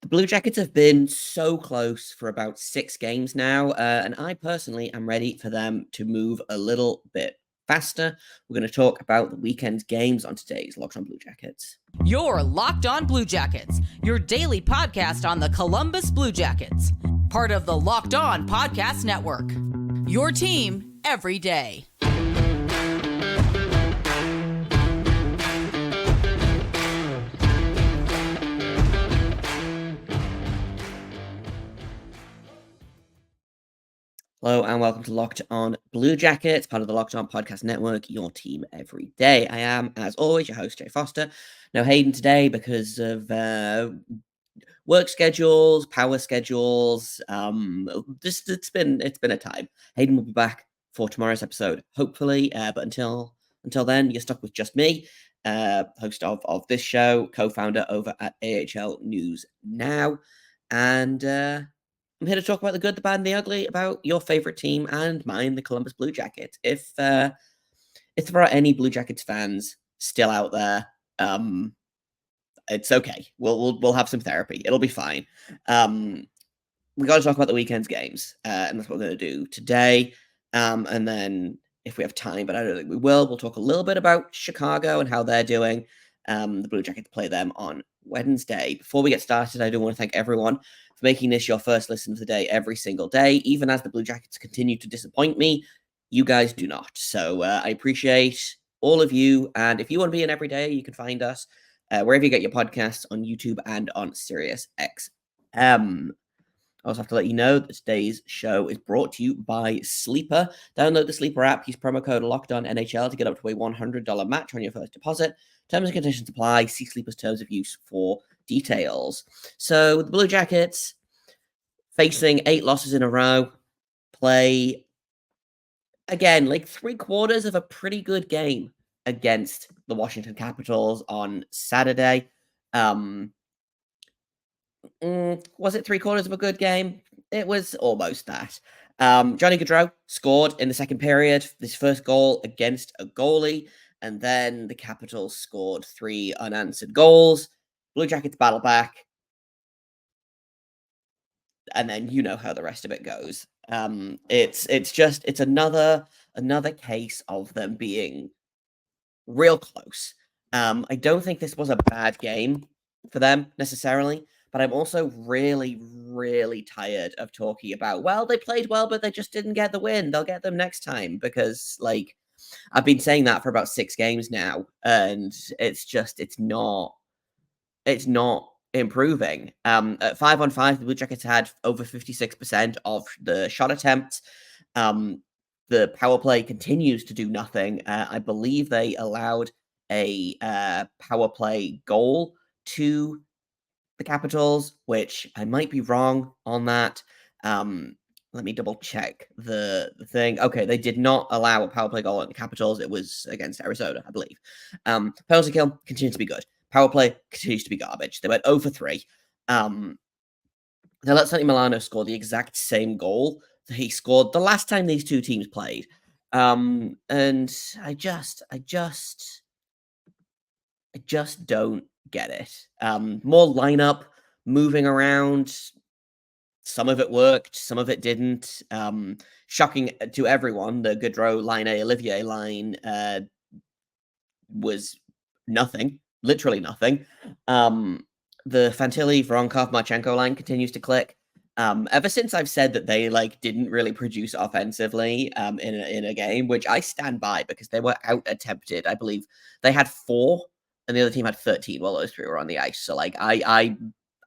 The Blue Jackets have been so close for about 6 games now, and I personally am ready for them to move a little bit faster. We're going to talk about the weekend's games on today's Locked On Blue Jackets. You're Locked On Blue Jackets, your daily podcast on the Columbus Blue Jackets, part of the Locked On Podcast Network. Your team every day. Hello and welcome to Locked On Blue Jackets, part of the Locked On Podcast Network, your team every day. I am, as always, your host, Jay Foster. No Hayden today because of work schedules, power schedules. It's been a time. Hayden will be back for tomorrow's episode, hopefully. But until then, you're stuck with just me, host of this show, co-founder over at AHL News Now, and I'm here to talk about the good, the bad, and the ugly, about your favorite team and mine, the Columbus Blue Jackets. If there are any Blue Jackets fans still out there, it's okay. We'll have some therapy. It'll be fine. We got to talk about the weekend's games, and that's what we're going to do today. And then, if we have time, but I don't think we will, we'll talk a little bit about Chicago and how they're doing. The Blue Jackets play them on Wednesday. Before we get started, I do want to thank everyone for making this your first listen of the day every single day. Even as the Blue Jackets continue to disappoint me, you guys do not. So I appreciate all of you. And if you want to be in every day, you can find us wherever you get your podcasts, on YouTube and on Sirius XM. I also have to let you know that today's show is brought to you by Sleeper. Download the Sleeper app. Use promo code LOCKEDONNHL to get up to a $100 match on your first deposit. Terms and conditions apply. See Sleeper's terms of use for details. So the Blue Jackets, facing 8 losses in a row, play, again, like 3/4 of a pretty good game against the Washington Capitals on Saturday. Was it 3/4 of a good game? It was almost that. Johnny Gaudreau scored in the second period, his first goal against a goalie, and then the Capitals scored 3 unanswered goals. Blue Jackets battle back, and then you know how the rest of it goes. It's another case of them being real close. I don't think this was a bad game for them necessarily, but I'm also really, really tired of talking about, well, they played well, but they just didn't get the win. They'll get them next time, because, like, I've been saying that for about 6 games now, and it's not improving. At 5-on-5, the Blue Jackets had over 56% of the shot attempts. The power play continues to do nothing. I believe they allowed a power play goal to the Capitals, which I might be wrong on that. Let me double check the thing. Okay, they did not allow a power play goal at the Capitals. It was against Arizona, I believe. Penalty kill continues to be good. Power play continues to be garbage. They went 0 for 3. They let Sonny Milano score the exact same goal that he scored the last time these two teams played. And I just don't get it. More lineup, moving around. Some of it worked, some of it didn't. Shocking to everyone, the Gaudreau, Laine, Olivier line was nothing, literally nothing. The Fantilli, Voronkov, Marchenko line continues to click. Ever since I've said that they didn't really produce offensively in a game, which I stand by, because they were out attempted. I believe they had 4 and the other team had 13 while those 3 were on the ice. So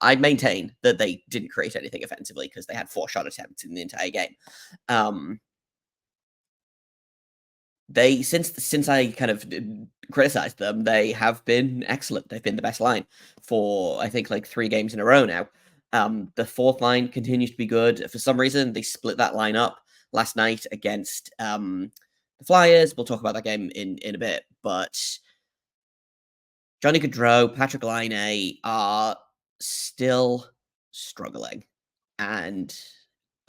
I maintain that they didn't create anything offensively because they had 4 shot attempts in the entire game. They since I kind of criticized them, they have been excellent. They've been the best line for, I think, 3 games in a row now. The 4th line continues to be good. For some reason, they split that line up last night against the Flyers. We'll talk about that game in a bit. But Johnny Gaudreau, Patrik Laine are still struggling, and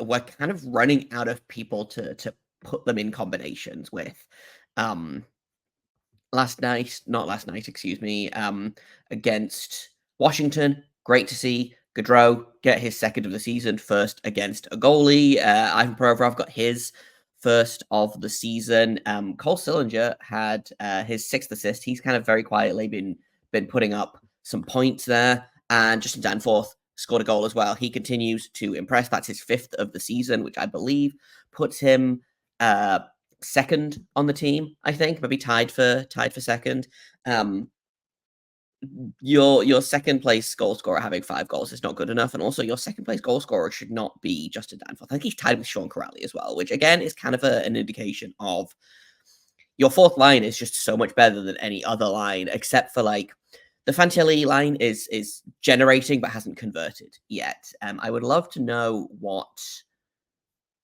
we're kind of running out of people to put them in combinations with. Last night, against Washington, great to see Gaudreau get his second of the season, first against a goalie. Ivan Provorov got his first of the season. Cole Sillinger had his sixth assist. He's kind of very quietly been putting up some points there. And Justin Danforth scored a goal as well. He continues to impress. That's his fifth of the season, which I believe puts him second on the team. I think maybe tied for second. Your second place goal scorer having 5 goals is not good enough, and also your second place goal scorer should not be Justin Danforth. I think he's tied with Sean Corrali as well, which again is kind of an indication of your fourth line is just so much better than any other line, except for like the Fantilli line is generating but hasn't converted yet. I would love to know what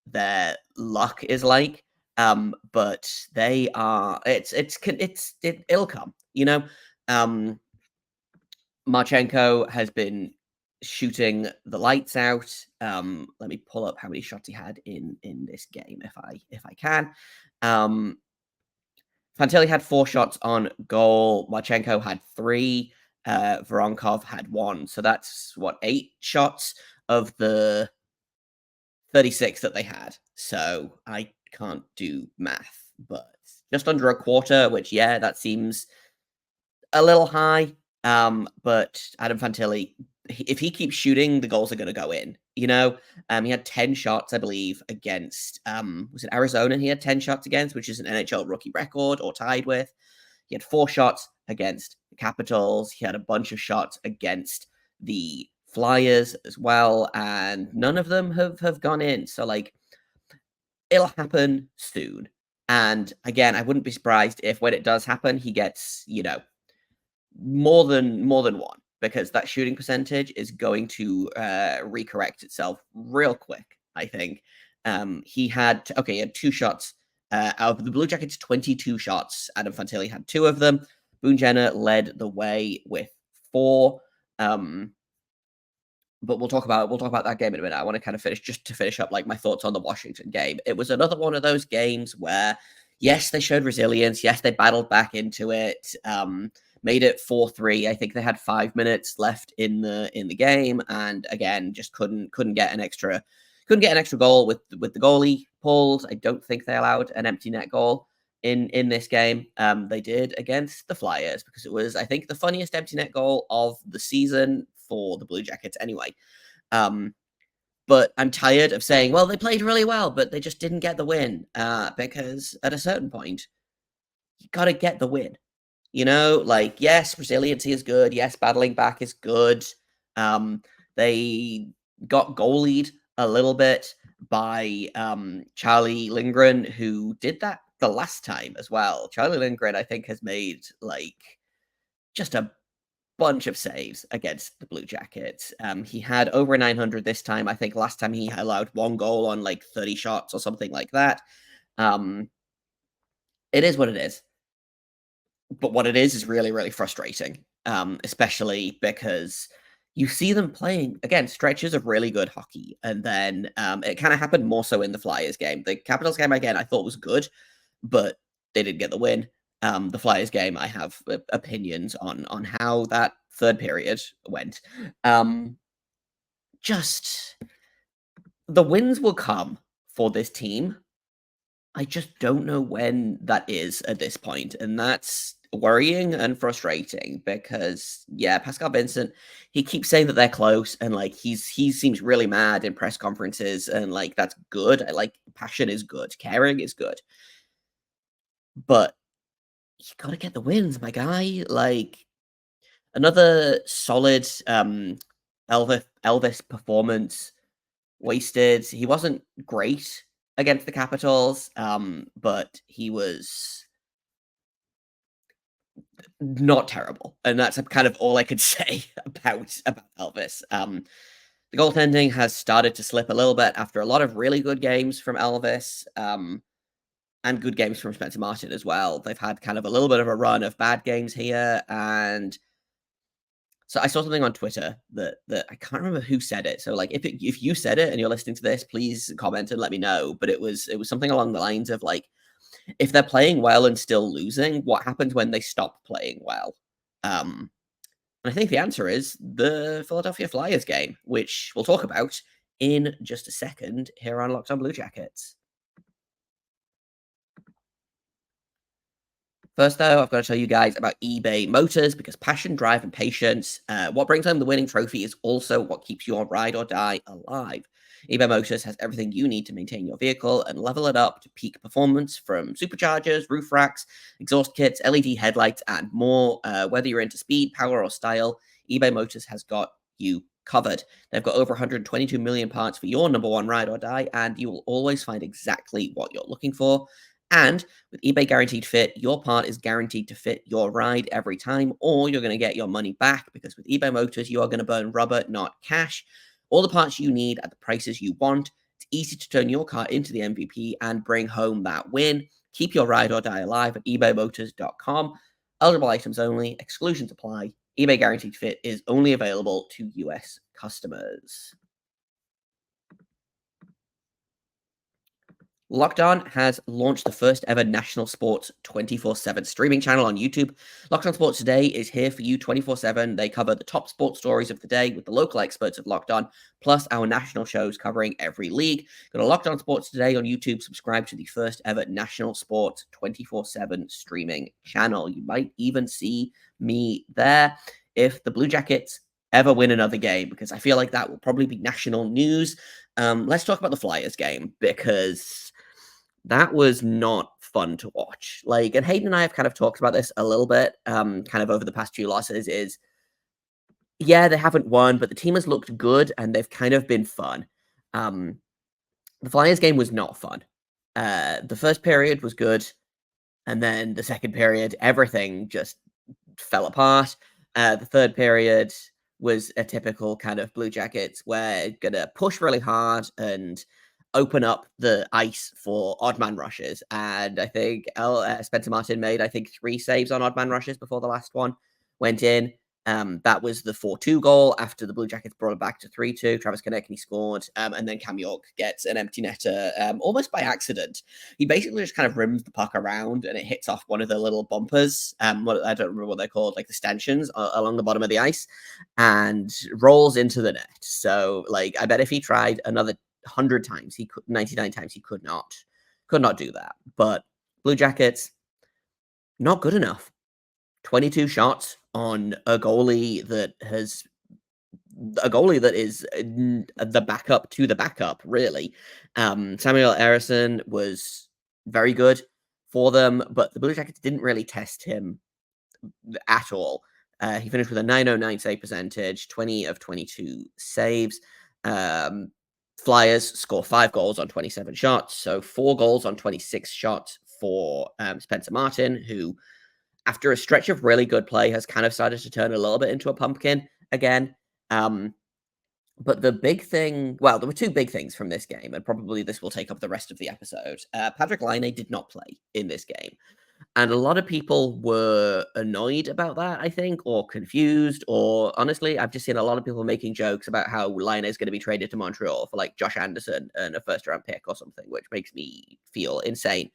their luck is like, but they are. It'll come, you know. Marchenko has been shooting the lights out. Let me pull up how many shots he had in this game if I can. Fantilli had 4 shots on goal. Marchenko had 3. Voronkov had 1. So that's 8 shots of the 36 that they had. So I can't do math, but just under a quarter, which that seems a little high. But Adam Fantilli, if he keeps shooting, the goals are going to go in. You know, he had 10 shots, I believe, against was it Arizona? He had 10 shots against, which is an NHL rookie record or tied with. He had 4 shots against the Capitals. He had a bunch of shots against the Flyers as well, and none of them have gone in. So like, it'll happen soon. And again, I wouldn't be surprised if when it does happen, he gets more than 1, because that shooting percentage is going to recorrect itself real quick, I think. He had 2 shots out of the Blue Jackets' 22 shots. Adam Fantilli had 2 of them. Boone Jenner led the way with 4. But we'll talk about that game in a minute. I want to kind of finish up like my thoughts on the Washington game. It was another one of those games where, yes, they showed resilience. Yes, they battled back into it. Made it 4-3. I think they had 5 minutes left in the game, and again, just couldn't get an extra goal with the goalie pulled. I don't think they allowed an empty net goal in this game. They did against the Flyers, because it was, I think, the funniest empty net goal of the season for the Blue Jackets anyway. But I'm tired of saying, well, they played really well, but they just didn't get the win, because at a certain point, you got to get the win. You know, like, yes, resiliency is good. Yes, battling back is good. They got goalied a little bit by Charlie Lindgren, who did that the last time as well. Charlie Lindgren, I think, has made like just a bunch of saves against the Blue Jackets. He had over 900 this time. I think last time he allowed 1 goal on like 30 shots or something like that. It is what it is. But what it is really, really frustrating, especially because you see them playing, again, stretches of really good hockey. And then it kind of happened more so in the Flyers game. The Capitals game, again, I thought was good, but they didn't get the win. The Flyers game, I have opinions on how that third period went. Just the wins will come for this team. I just don't know when that is at this point, and that's worrying and frustrating because, Pascal Vincent, he keeps saying that they're close, and like he seems really mad in press conferences, and like that's good. I like passion is good, caring is good, but you gotta get the wins, my guy. Like another solid Elvis performance. Wasted. He wasn't great against the Capitals, but he was not terrible, and that's kind of all I could say about Elvis. The goaltending has started to slip a little bit after a lot of really good games from Elvis, and good games from Spencer Martin as well. They've had kind of a little bit of a run of bad games here, and so I saw something on Twitter that I can't remember who said it. So like if you said it and you're listening to this, please comment and let me know. But it was something along the lines of like, if they're playing well and still losing, what happens when they stop playing well? And I think the answer is the Philadelphia Flyers game, which we'll talk about in just a second here on Locked On Blue Jackets. First, though, I've got to tell you guys about eBay Motors because passion, drive, and patience, what brings home the winning trophy is also what keeps your ride or die alive. eBay Motors has everything you need to maintain your vehicle and level it up to peak performance from superchargers, roof racks, exhaust kits, LED headlights, and more. Whether you're into speed, power, or style, eBay Motors has got you covered. They've got over 122 million parts for your number one ride or die, and you will always find exactly what you're looking for. And with eBay Guaranteed Fit, your part is guaranteed to fit your ride every time, or you're going to get your money back because with eBay Motors, you are going to burn rubber, not cash. All the parts you need at the prices you want. It's easy to turn your car into the MVP and bring home that win. Keep your ride or die alive at ebaymotors.com. Eligible items only, exclusions apply. eBay Guaranteed Fit is only available to US customers. Locked On has launched the first ever national sports 24/7 streaming channel on YouTube. Locked On Sports Today is here for you 24/7. They cover the top sports stories of the day with the local experts of Locked On, plus our national shows covering every league. Go to Locked On Sports Today on YouTube. Subscribe to the first ever national sports 24/7 streaming channel. You might even see me there if the Blue Jackets ever win another game, because I feel like that will probably be national news. Let's talk about the Flyers game because that was not fun to watch. And Hayden and I have kind of talked about this a little bit, kind of over the past few losses. Yeah, they haven't won, but the team has looked good and they've kind of been fun. The Flyers game was not fun. The first period was good, and then the second period, everything just fell apart. The third period was a typical kind of Blue Jackets where gonna push really hard and open up the ice for odd man rushes. And I think Spencer Martin made, I think, 3 saves on odd man rushes before the last one went in. That was the 4-2 goal after the Blue Jackets brought it back to 3-2. Travis Konechny scored, and then Cam York gets an empty netter almost by accident. He basically just kind of rims the puck around and it hits off one of the little bumpers. I don't remember what they're called, like the stanchions along the bottom of the ice, and rolls into the net. So, I bet if he tried another 100 times, he could 99 times he could not do that. But Blue Jackets, not good enough. 22 shots on a goalie that is the backup to the backup, really. Samuel Ersson was very good for them, but the Blue Jackets didn't really test him at all. He finished with a .909 save percentage, 20 of 22 saves. Flyers score 5 goals on 27 shots, so 4 goals on 26 shots for Spencer Martin, who, after a stretch of really good play, has kind of started to turn a little bit into a pumpkin again. But the big thing, well, there were 2 big things from this game, and probably this will take up the rest of the episode. Patrik Laine did not play in this game. And a lot of people were annoyed about that, I think, or confused, or honestly, I've just seen a lot of people making jokes about how Laine is going to be traded to Montreal for Josh Anderson and a first-round pick or something, which makes me feel insane.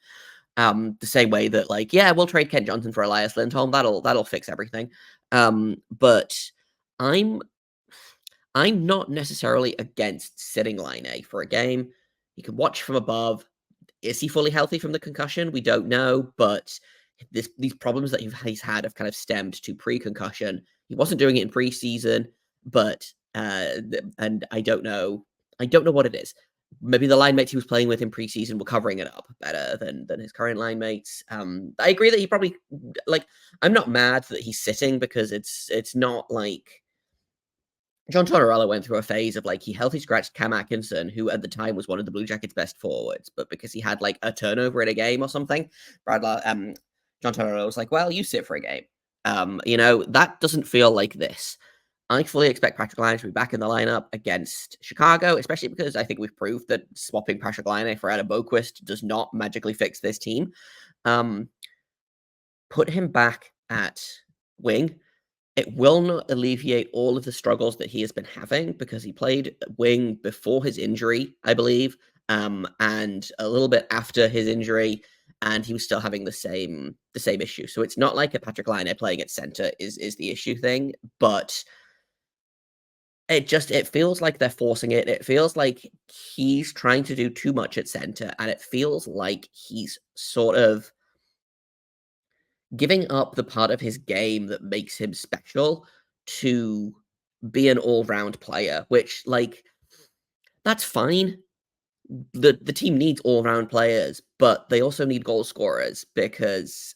The same way that, yeah, we'll trade Kent Johnson for Elias Lindholm. That'll fix everything. But I'm not necessarily against sitting Laine for a game. You can watch from above. Is he fully healthy from the concussion? We don't know, but these problems that he's had have kind of stemmed to pre-concussion. He wasn't doing it in preseason, but and I don't know what it is. Maybe the line mates he was playing with in preseason were covering it up better than his current line mates. I agree that he probably I'm not mad that he's sitting because it's not like John Tortorella went through a phase of he healthy scratched Cam Atkinson, who at the time was one of the Blue Jackets' best forwards, but because he had a turnover in a game or something, John Tortorella was like, "Well, you sit for a game." That doesn't feel like this. I fully expect Patrik Laine to be back in the lineup against Chicago, especially because I think we've proved that swapping Patrik Laine for Adam Boquist does not magically fix this team. Put him back at wing. It will not alleviate all of the struggles that he has been having because he played wing before his injury, I believe, and a little bit after his injury. and he was still having the same issue. So it's not like a Patrik Laine playing at center is the issue thing, but it feels like they're forcing it. It feels like he's trying to do too much at center, and it feels like he's sort of giving up the part of his game that makes him special to be an all-round player, which, like, that's fine. The team needs all-round players, but they also need goal scorers because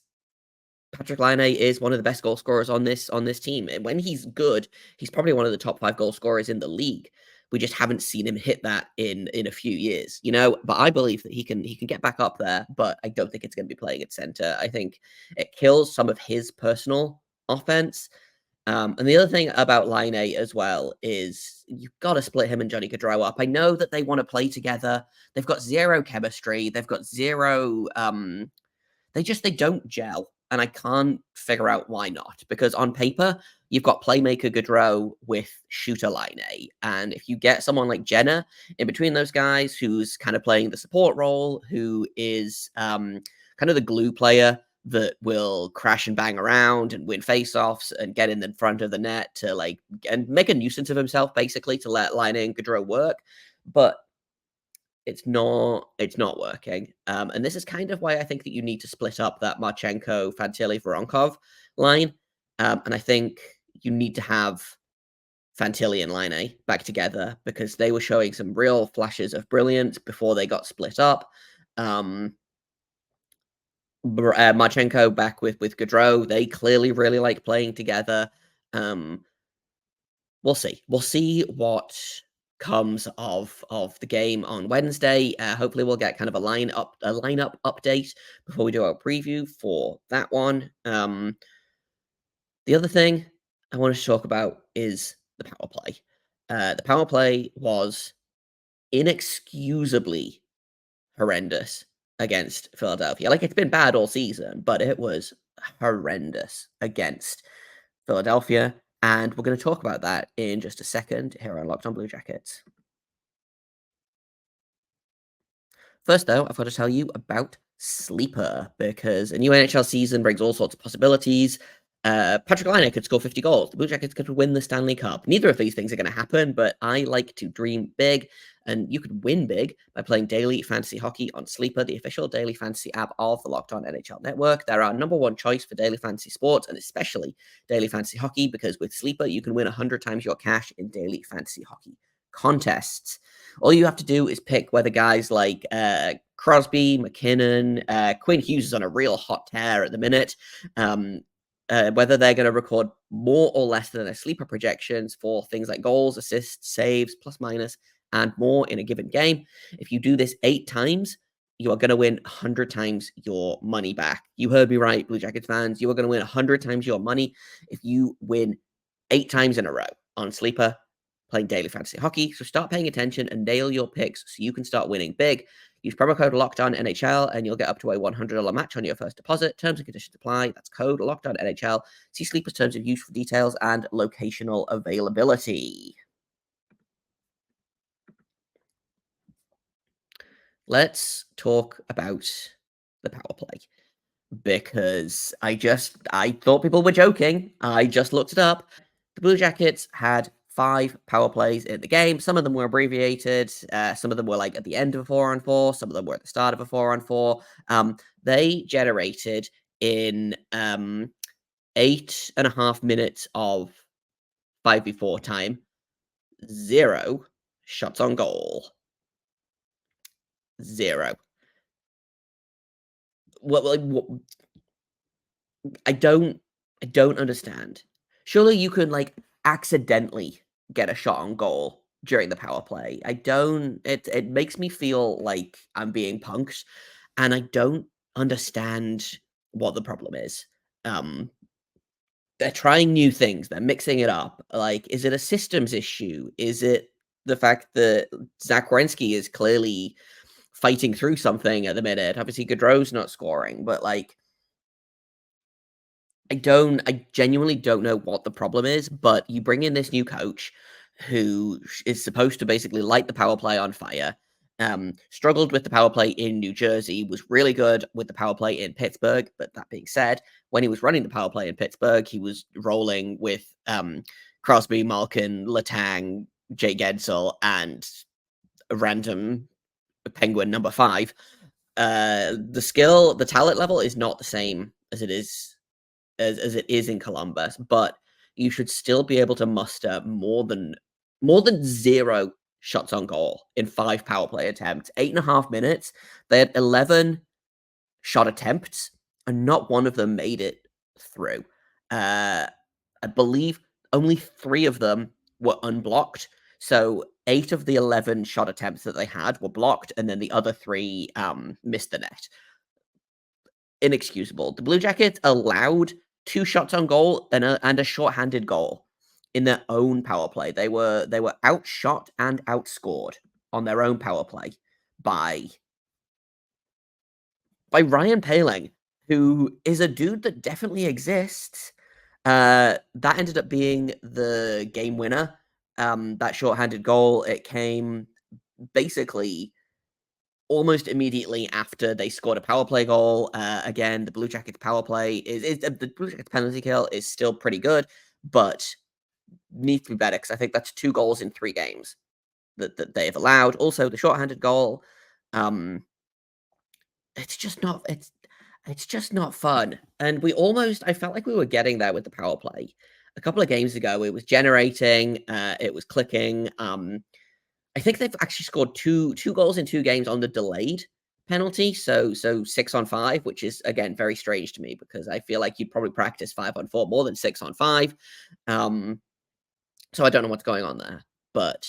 Patrik Laine is one of the best goal scorers on this team, and when he's good, he's probably one of the top 5 goal scorers in the league. We just haven't seen him hit that in a few years, you know? But I believe that he can get back up there, but I don't think it's gonna be playing at center. I think it kills some of his personal offense. And the other thing about Line 8 as well is you've got to split him and Johnny Gaudreau up. I know that they want to play together. They've got zero chemistry. They've got zero. They don't gel, and I can't figure out why not. Because on paper, you've got playmaker Gaudreau with shooter Line 8, and if you get someone like Jenna in between those guys, who's kind of playing the support role, who is kind of the glue player that will crash and bang around and win face-offs and get in the front of the net to and make a nuisance of himself, basically, to let Laine and Gaudreau work. But it's not working. And this is kind of why I think that you need to split up that Marchenko, Fantilli, Voronkov line. And I think you need to have Fantilli and Laine back together because they were showing some real flashes of brilliance before they got split up. Marchenko back with Gaudreau. They clearly really like playing together. We'll see. We'll see what comes of the game on Wednesday. Hopefully, we'll get kind of a lineup update before we do our preview for that one. The other thing I wanted to talk about is the power play. The power play was inexcusably horrendous against Philadelphia. Like, it's been bad all season, but it was horrendous against Philadelphia. And we're going to talk about that in just a second here on Locked On Blue Jackets. First, though, I've got to tell you about Sleeper, because a new NHL season brings all sorts of possibilities. Patrik Laine could score 50 goals. The Blue Jackets could win the Stanley Cup. Neither of these things are going to happen, but I like to dream big, and you could win big by playing daily fantasy hockey on Sleeper, the official daily fantasy app of the Locked On NHL Network. They're our number one choice for daily fantasy sports, and especially daily fantasy hockey, because with Sleeper, you can win 100 times your cash in daily fantasy hockey contests. All you have to do is pick whether guys like Crosby, McKinnon, Quinn Hughes is on a real hot tear at the minute, whether they're going to record more or less than their sleeper projections for things like goals, assists, saves, plus minus, and more in a given game. If you do this 8 times, you are going to win 100 times your money back. You heard me right, Blue Jackets fans. You are going to win 100 times your money if you win 8 times in a row on Sleeper, playing daily fantasy hockey. So start paying attention and nail your picks so you can start winning big. Use promo code LOCKEDONNHL and you'll get up to a $100 match on your first deposit. Terms and conditions apply. That's code LOCKEDONNHL. See Sleeper's terms of use for details and locational availability. Let's talk about the power play, because I thought people were joking. I just looked it up. The Blue Jackets had 5 power plays in the game. Some of them were abbreviated. Some of them were like at the end of a 4-on-4. Some of them were at the start of a 4-on-4. They generated in 8.5 minutes of 5v4 time 0 shots on goal. 0. What I don't understand. Surely you can accidentally get a shot on goal during the power play. It makes me feel like I'm being punked, and I don't understand what the problem is. They're trying new things. They're mixing it up. Like, is it a systems issue? Is it the fact that Zach Werenski is clearly fighting through something at the minute? Obviously, Gaudreau's not scoring, but I genuinely don't know what the problem is, but you bring in this new coach who is supposed to basically light the power play on fire. Struggled with the power play in New Jersey, was really good with the power play in Pittsburgh. But that being said, when he was running the power play in Pittsburgh, he was rolling with Crosby, Malkin, Letang, Jay Gensel, and a random Penguin number 5. The talent level is not the same as it is in Columbus, but you should still be able to muster more than 0 shots on goal in 5 power play attempts. 8.5 minutes. They had 11 shot attempts, and not one of them made it through. I believe only 3 of them were unblocked. So 8 of the 11 shot attempts that they had were blocked, and then the other 3 missed the net. Inexcusable. The Blue Jackets allowed 2 shots on goal and a shorthanded goal in their own power play. They were outshot and outscored on their own power play by Ryan Poehling, who is a dude that definitely exists. That ended up being the game winner. That shorthanded goal, it came basically almost immediately after they scored a power play goal. Again, the Blue Jackets power play is the Blue Jackets penalty kill is still pretty good, but needs to be better because I think that's 2 goals in 3 games that they have allowed. Also, the shorthanded goal, it's just not fun. And I felt like we were getting there with the power play. A couple of games ago, it was generating, it was clicking. I think they've actually scored two goals in 2 games on the delayed penalty. So 6 on 5, which is, again, very strange to me because I feel like you'd probably practice 5 on 4 more than 6 on 5. So I don't know what's going on there. But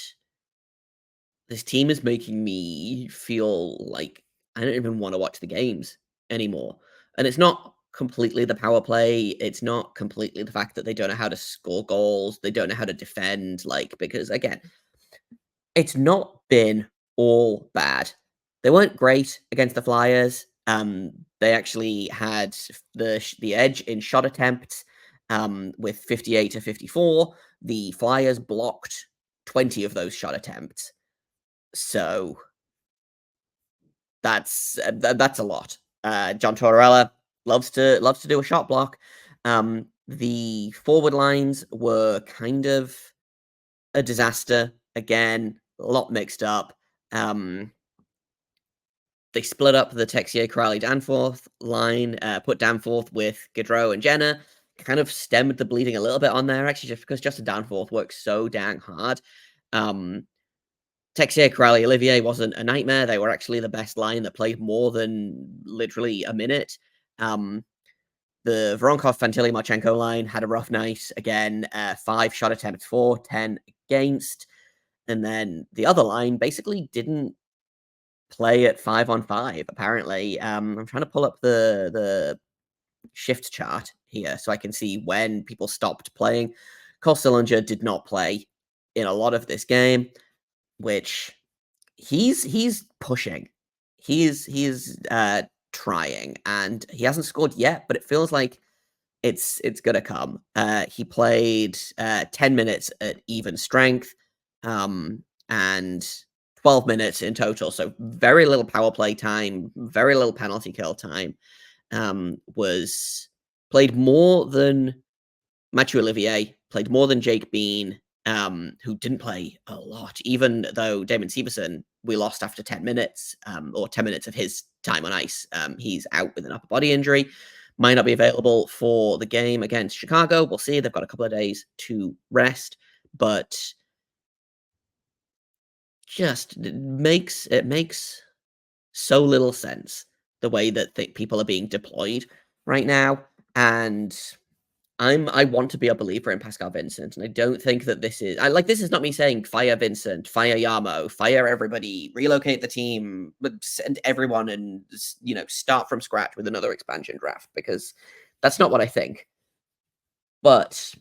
this team is making me feel like I don't even want to watch the games anymore. And it's not completely the power play. It's not completely the fact that they don't know how to score goals. They don't know how to defend, because again, it's not been all bad. They weren't great against the Flyers. They actually had the edge in shot attempts with 58 to 54. The Flyers blocked 20 of those shot attempts. So that's a lot. John Tortorella loves to do a shot block. The forward lines were kind of a disaster again. A lot mixed up. They split up the Texier, Crowley, Danforth line, put Danforth with Gaudreau and Jenner, kind of stemmed the bleeding a little bit on there, actually, just because Justin Danforth works so dang hard. Texier, Crowley, Olivier wasn't a nightmare. They were actually the best line that played more than literally a minute. The Voronkov, Fantilli, Marchenko line had a rough night. Again, 5 shot attempts for, 10 against. And then the other line basically didn't play at 5 on 5, apparently. I'm trying to pull up the shift chart here so I can see when people stopped playing. Cole Sillinger did not play in a lot of this game, which he's pushing. He's trying, and he hasn't scored yet, but it feels like it's gonna come. He played 10 minutes at even strength, and 12 minutes in total. So very little power play time, very little penalty kill time. Was played more than Mathieu Olivier, played more than Jake Bean, who didn't play a lot, even though Damon Severson, we lost after 10 minutes, or 10 minutes of his time on ice. He's out with an upper body injury, might not be available for the game against Chicago. We'll see. They've got a couple of days to rest, but it makes so little sense the way that people are being deployed right now. And I want to be a believer in Pascal Vincent, and I don't think that this is not me saying fire Vincent, fire Yarmo, fire everybody, relocate the team, send everyone and, start from scratch with another expansion draft, because that's not what I think. But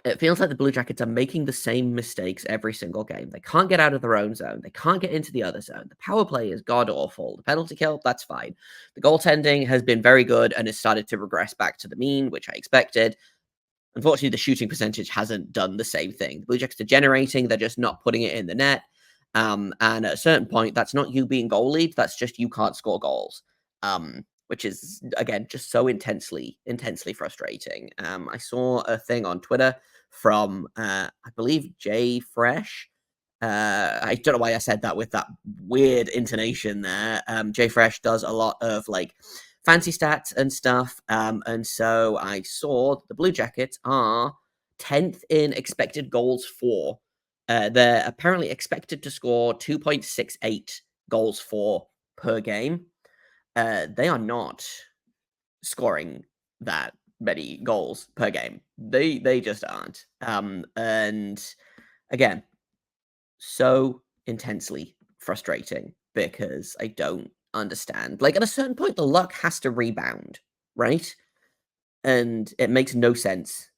it feels like the Blue Jackets are making the same mistakes every single game. They can't get out of their own zone. They can't get into the other zone. The power play is god-awful. The penalty kill, that's fine. The goaltending has been very good and has started to regress back to the mean, which I expected. Unfortunately, the shooting percentage hasn't done the same thing. The Blue Jackets are generating. They're just not putting it in the net. And at a certain point, that's not you being goal lead, that's just you can't score goals. Which is, again, just so intensely frustrating. I saw a thing on Twitter from, I believe, Jay Fresh. I don't know why I said that with that weird intonation there. Jay Fresh does a lot of like fancy stats and stuff. And so I saw the Blue Jackets are 10th in expected goals for. They're apparently expected to score 2.68 goals for per game. They are not scoring that many goals per game. They just aren't. And again, so intensely frustrating because I don't understand. Like, at a certain point, the luck has to rebound, right? And it makes no sense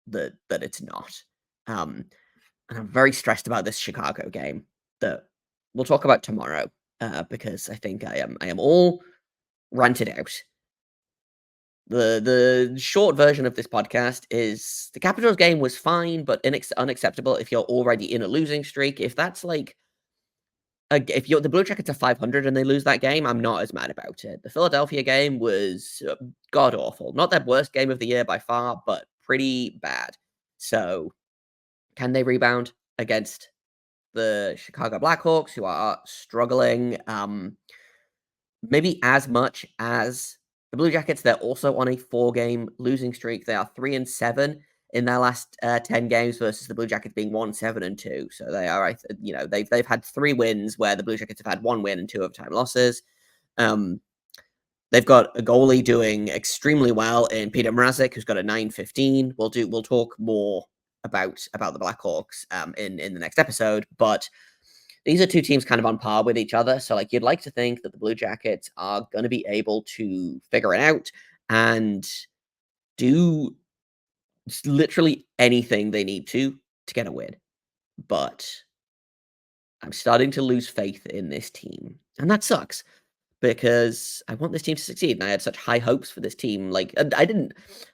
that it's not. And I'm very stressed about this Chicago game that we'll talk about tomorrow, because I think I am all ranted out. The short version of this podcast is the Capitals game was fine, but unacceptable if you're already in a losing streak. If that's like if you're the Blue Jackets are 500 and they lose that game, I'm not as mad about it. The Philadelphia game was god awful. Not their worst game of the year by far, but pretty bad. So, can they rebound against the Chicago Blackhawks, who are struggling? Maybe as much as the Blue Jackets. They're also on a 4-game losing streak. They are 3-7 in their last 10 games versus the Blue Jackets being 1-7-2. So they are, they've had 3 wins where the Blue Jackets have had 1 win and 2 overtime losses. They've got a goalie doing extremely well in Peter Mrazek, who's got a 9.15. We'll talk more about the Blackhawks in the next episode, but these are 2 teams kind of on par with each other. So, like, you'd like to think that the Blue Jackets are going to be able to figure it out and do literally anything they need to get a win. But I'm starting to lose faith in this team. And that sucks because I want this team to succeed. And I had such high hopes for this team. Like, I didn't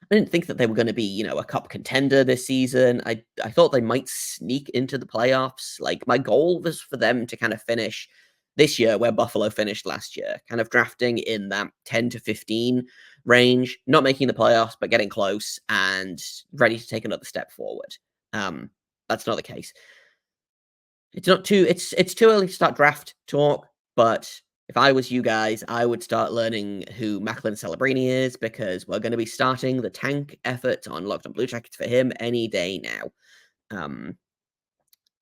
think that they were going to be, a cup contender this season. I thought they might sneak into the playoffs. Like, my goal was for them to kind of finish this year where Buffalo finished last year, kind of drafting in that 10 to 15 range, not making the playoffs, but getting close and ready to take another step forward. That's not the case. It's too early to start draft talk, but if I was you guys, I would start learning who Macklin Celebrini is, because we're going to be starting the tank effort on Locked on Blue Jackets for him any day now. And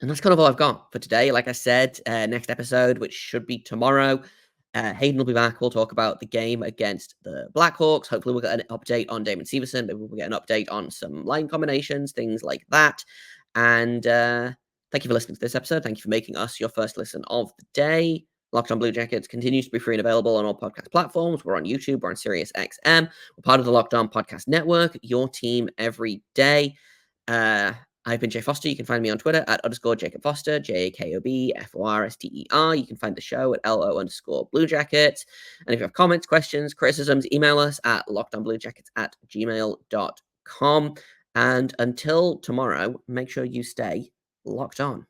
that's kind of all I've got for today. Like I said, next episode, which should be tomorrow, Hayden will be back. We'll talk about the game against the Blackhawks. Hopefully we'll get an update on Damon Severson. Maybe we'll get an update on some line combinations, things like that. And thank you for listening to this episode. Thank you for making us your first listen of the day. Locked on Blue Jackets continues to be free and available on all podcast platforms. We're on YouTube. We're on Sirius XM. We're part of the Locked On Podcast Network, your team every day. I've been Jay Foster. You can find me on Twitter at _Jacob Foster, JAKOBFORSTER. You can find the show at LO_Blue Jackets. And if you have comments, questions, criticisms, email us at lockedonbluejackets@gmail.com. And until tomorrow, make sure you stay locked on.